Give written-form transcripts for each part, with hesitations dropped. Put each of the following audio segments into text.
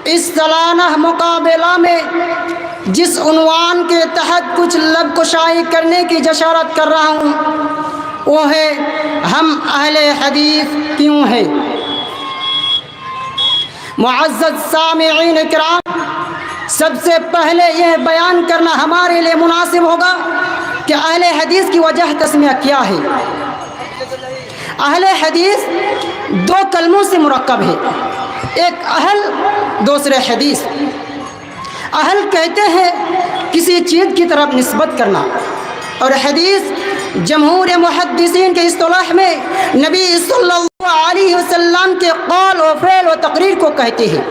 اس سالانہ مقابلہ میں جس عنوان کے تحت کچھ لب کشائی کرنے کی جسارت کر رہا ہوں وہ ہے ہم اہل حدیث کیوں ہیں۔ معزز سامعین کرام، سب سے پہلے یہ بیان کرنا ہمارے لیے مناسب ہوگا کہ اہل حدیث کی وجہ تسمیہ کیا ہے۔ اہل حدیث دو کلموں سے مرکب ہے، ایک اہل، دوسرے حدیث۔ اہل کہتے ہیں کسی چیز کی طرف نسبت کرنا، اور حدیث جمہور محدثین کے اصطلاح میں نبی صلی اللہ علیہ وسلم کے قول و فعل و تقریر کو کہتے ہیں۔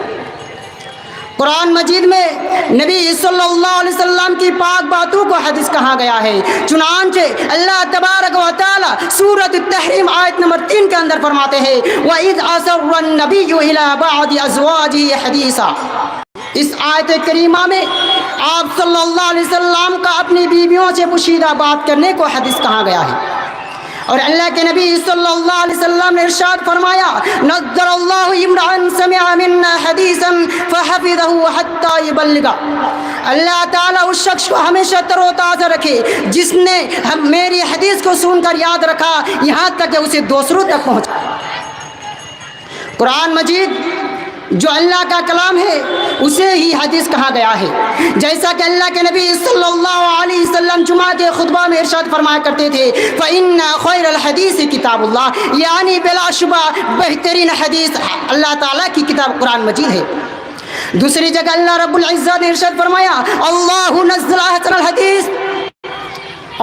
قرآن مجید میں نبی صلی اللہ علیہ وسلم کی پاک باتوں کو حدیث کہا گیا ہے۔ چنانچہ اللہ تبارک و تعالی سورۃ التحریم آیت نمبر 3 کے اندر فرماتے ہیں وَإِذْ أَسَرَّ النَّبِيُّ إِلَىٰ بَعْضِ أَزْوَاجِهِ حَدِيثًا۔ اس آیت کریمہ میں آپ صلی اللہ علیہ وسلم کا اپنی بیویوں سے پوشیدہ بات کرنے کو حدیث کہا گیا ہے، اور اللہ کے نبی صلی اللہ علیہ وسلم نے ارشاد فرمایا نَضَّرَ اللَّهُ امْرَأً سَمِعَ مِنَّا حَدِيثًا فَحَفِظَهُ حَتَّىٰ يُبَلِّغَهُ۔ اللہ تعالیٰ اس شخص کو ہمیشہ تر و تازہ رکھے جس نے میری حدیث کو سن کر یاد رکھا یہاں تک کہ اسے دوسروں تک پہنچا۔ قرآن مجید جو اللہ کا کلام ہے اسے ہی حدیث کہا گیا ہے، جیسا کہ اللہ کے نبی صلی اللہ علیہ وسلم جمعہ کے خطبہ میں ارشاد فرمایا کرتے تھے فَإِنَّ خَيْرَ الْحَدِيثِ کتاب اللہ، یعنی بلا شبہ بہترین حدیث اللہ تعالیٰ کی کتاب قرآن مجید ہے۔ دوسری جگہ اللہ رب العزت نے ارشاد فرمایا اللہ نزل احسن الحدیث،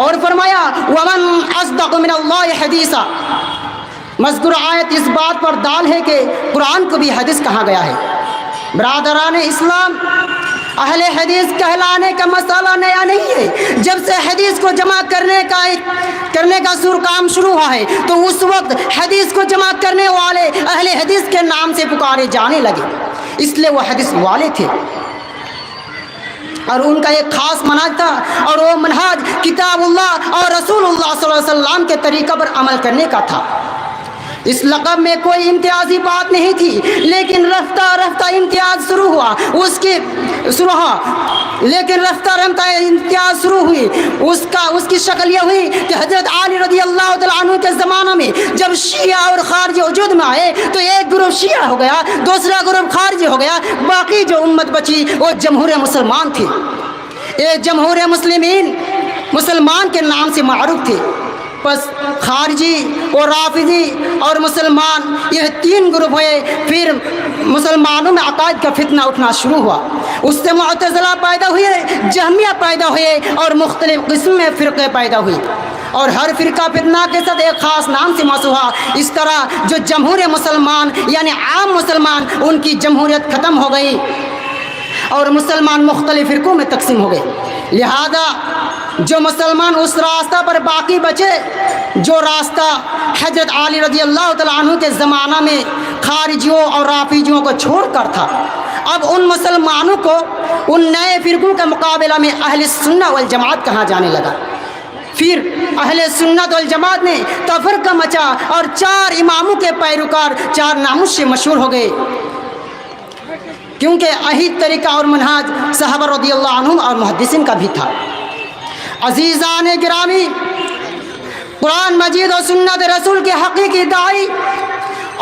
اور فرمایا وَمَنْ أَصْدَقُ مِنَ اللَّهِ حَدِيثًا۔ مذکور آیت اس بات پر دال ہے کہ قرآن کو بھی حدیث کہا گیا ہے۔ برادران اسلام، اہل حدیث کہلانے کا مسئلہ نیا نہیں ہے۔ جب سے حدیث کو جمع کرنے کا کام شروع ہوا ہے تو اس وقت حدیث کو جمع کرنے والے اہل حدیث کے نام سے پکارے جانے لگے، اس لیے وہ حدیث والے تھے، اور ان کا ایک خاص منہج تھا، اور وہ منہج کتاب اللہ اور رسول اللہ صلی اللہ علیہ وسلم کے طریقہ پر عمل کرنے کا تھا۔ اس لقب میں کوئی امتیازی بات نہیں تھی، لیکن رفتہ رفتہ امتیاز شروع ہوا، لیکن رفتہ رفتہ امتیاز شروع ہوئی۔ اس کی شکل یہ ہوئی کہ حضرت علی رضی اللہ تعالیٰ عنہ کے زمانہ میں جب شیعہ اور خارجی وجود میں آئے تو ایک گروپ شیعہ ہو گیا، دوسرا گروپ خارجی ہو گیا، باقی جو امت بچی وہ جمہور مسلمان تھی۔ یہ جمہور مسلمان کے نام سے معروف تھے۔ بس خارجی اور رافضی اور مسلمان یہ تین گروپ ہوئے، پھر مسلمانوں میں عقائد کا فتنہ اٹھنا شروع ہوا، اس سے معتزلہ پیدا ہوئے، جہمیہ پیدا ہوئے، اور مختلف قسم میں فرقے پیدا ہوئے، اور ہر فرقہ فتنہ کے ساتھ ایک خاص نام سے موسوم ہوا۔ اس طرح جو جمہور مسلمان یعنی عام مسلمان ان کی جمہوریت ختم ہو گئی اور مسلمان مختلف فرقوں میں تقسیم ہو گئے۔ لہذا جو مسلمان اس راستہ پر باقی بچے جو راستہ حضرت علی رضی اللہ تعالیٰ عنہ کے زمانہ میں خارجیوں اور رافضیوں کو چھوڑ کر تھا، اب ان مسلمانوں کو ان نئے فرقوں کے مقابلہ میں اہل سنت والجماعت کہا جانے لگا۔ پھر اہل سنت والجماعت نے تفرقہ مچا اور 4 اماموں کے پیروکار 4 ناموں سے مشہور ہو گئے، کیونکہ یہی طریقہ اور منہج صحابہ رضی اللہ عنہم اور محدثین کا بھی تھا۔ عزیزان گرامی، قرآن مجید و سنت رسول کے حقیقی داعی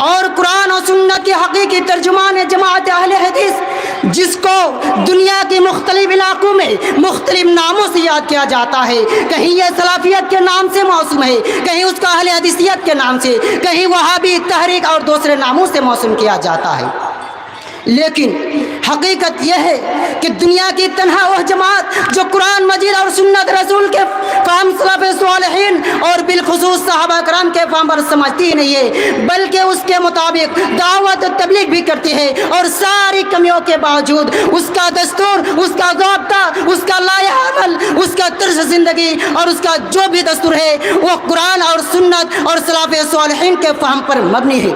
اور قرآن و سنت کے حقیقی ترجمان جماعت اہل حدیث، جس کو دنیا کے مختلف علاقوں میں مختلف ناموں سے یاد کیا جاتا ہے، کہیں یہ سلفیت کے نام سے موسوم ہے، کہیں اس کا اہل حدیثیت کے نام سے، کہیں وہابی تحریک اور دوسرے ناموں سے موسوم کیا جاتا ہے، لیکن حقیقت یہ ہے کہ دنیا کی تنہا وہ جماعت جو قرآن مجید اور سنت رسول کے فہم سلف صالحین اور بالخصوص صحابہ کرام کے فہم پر سمجھتی ہی نہیں ہے، بلکہ اس کے مطابق دعوت و تبلیغ بھی کرتی ہے، اور ساری کمیوں کے باوجود اس کا دستور، اس کا ضابطہ، اس کا لائحہ عمل، اس کا طرز زندگی اور اس کا جو بھی دستور ہے وہ قرآن اور سنت اور سلف صالحین کے فہم پر مبنی ہے۔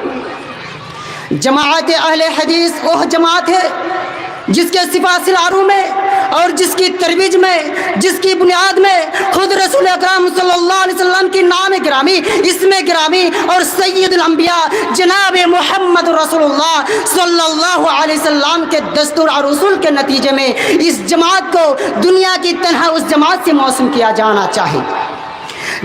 جماعت اہل حدیث وہ جماعت ہے جس کے صفات العارو میں اور جس کی ترویج میں، جس کی بنیاد میں خود رسول اکرم صلی اللہ علیہ وسلم کی نام گرامی، اسم گرامی اور سید الانبیاء جناب محمد رسول اللہ صلی اللہ علیہ وسلم کے دستور اور اصول کے نتیجے میں اس جماعت کو دنیا کی تنہا اس جماعت سے موسوم کیا جانا چاہیے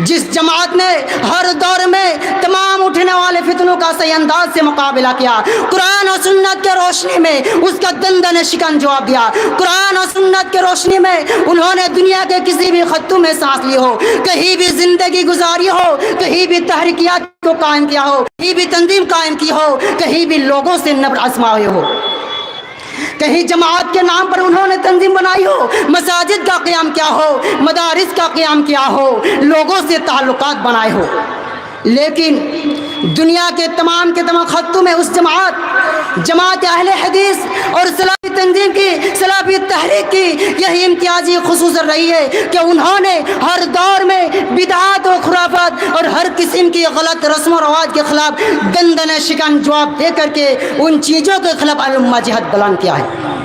جس جماعت نے ہر دور میں تمام اٹھنے والے فتنوں کا صحیح انداز سے مقابلہ کیا، قرآن و سنت کے روشنی میں اس کا دندن شکن جواب دیا، قرآن و سنت کے روشنی میں انہوں نے دنیا کے کسی بھی خطوں میں سانس لی ہو، کہیں بھی زندگی گزاری ہو، کہیں بھی تحریکیات کو قائم کیا ہو، کہیں بھی تنظیم قائم کی ہو، کہیں بھی لوگوں سے نبر آزمائے ہو، کہیں جماعت کے نام پر انہوں نے تنظیم بنائی ہو، مساجد کا قیام کیا ہو، مدارس کا قیام کیا ہو، لوگوں سے تعلقات بنائے ہو، لیکن دنیا کے تمام خطوں میں اس جماعت اہل حدیث اور سلفی تنظیم کی، سلفی تحریک کی یہی امتیازی خصوصیت رہی ہے کہ انہوں نے ہر دور میں بدعات و خرافات اور ہر قسم کی غلط رسم و رواج کے خلاف دندن شکن جواب دے کر کے ان چیزوں کے خلاف الامہ جہاد بلند کیا ہے۔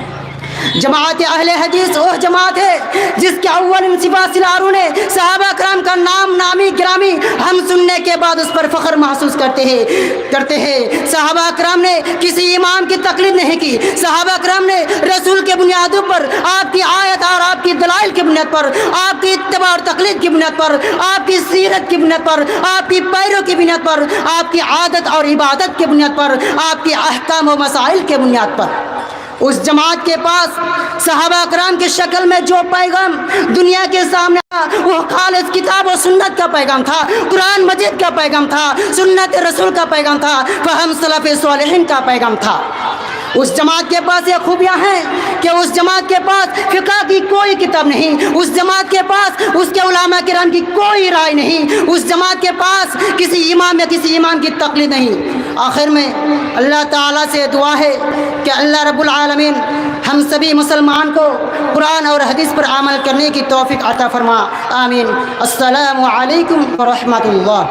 جماعت اہل حدیث وہ جماعت ہے جس کے اول صفات العارو نے صحابہ کرام کا نام نامی گرامی ہم سننے کے بعد اس پر فخر محسوس کرتے ہیں۔ صحابہ کرام نے کسی امام کی تقلید نہیں کی، صحابہ کرام نے رسول کے بنیادوں پر، آپ کی آیت اور آپ کی دلائل کی بنیاد پر، آپ کی اتباع اور تقلید کی بنیاد پر، آپ کی سیرت کی بنیاد پر، آپ کی پیروں کی بنیاد پر، آپ کی عادت اور عبادت کی بنیاد پر، آپ کی احکام و مسائل کے بنیاد پر اس جماعت کے پاس صحابہ کرام کی شکل میں جو پیغام دنیا کے سامنے وہ خالص کتاب و سنت کا پیغام تھا، قرآن مجید کا پیغام تھا، سنت رسول کا پیغام تھا، فہم سلف صالحین کا پیغام تھا۔ اس جماعت کے پاس یہ خوبیاں ہیں کہ اس جماعت کے پاس فقہ کی کوئی کتاب نہیں، اس جماعت کے پاس اس کے علماء کرام کی کوئی رائے نہیں، اس جماعت کے پاس کسی امام یا کسی امام کی تقلید نہیں۔ آخر میں اللہ تعالیٰ سے دعا ہے کہ اللہ رب العالمین ہم سبھی مسلمان کو قرآن اور حدیث پر عمل کرنے کی توفیق عطا فرما، آمین۔ السلام علیکم ورحمۃ اللہ۔